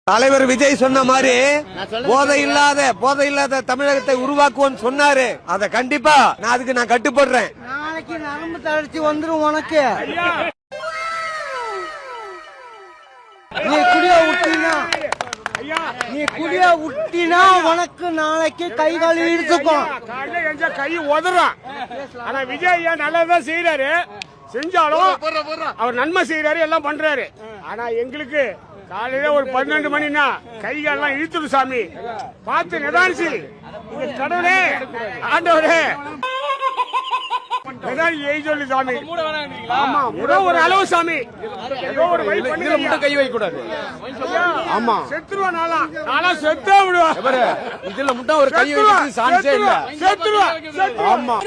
தலைவர் விஜய் சொன்ன மாதிரி போதை இல்லாத தமிழகத்தை உருவாக்குவோம் சொன்னாரு. அத கண்டிப்பா அதுக்கு நான் கட்டுப்படுறேன். நாளைக்கு நரம்பு தளர்ச்சி வந்துரும் உனக்கு. நீ குடியா விட்டினா உனக்கு நாளைக்கு கை கால் இழுத்துக்கும். கை உதறான். ஆனா விஜய் நல்லதான் செய்யறாரு. செஞ்சாலும் அவர் நன்மை செய்யறாரு, எல்லாம் பண்றாரு. ஆனா எங்களுக்கு காலையில ஒரு 12 மணினா கைகாலெல்லாம் இழுத்துடு சாமி, பார்த்து நிதானிச்சு கடவுளே ஆண்டவரே சொல்லு சாமி. ஆமா, ஒரு அளவு சாமி, கை வைக்க கூடாது. ஆமா, செத்துருவா. நாளா செத்தே விடுவா. இதுல மட்டும் ஒரு கை வைக்கிறது சான்ஸே இல்ல. செத்துருவா. ஆமா.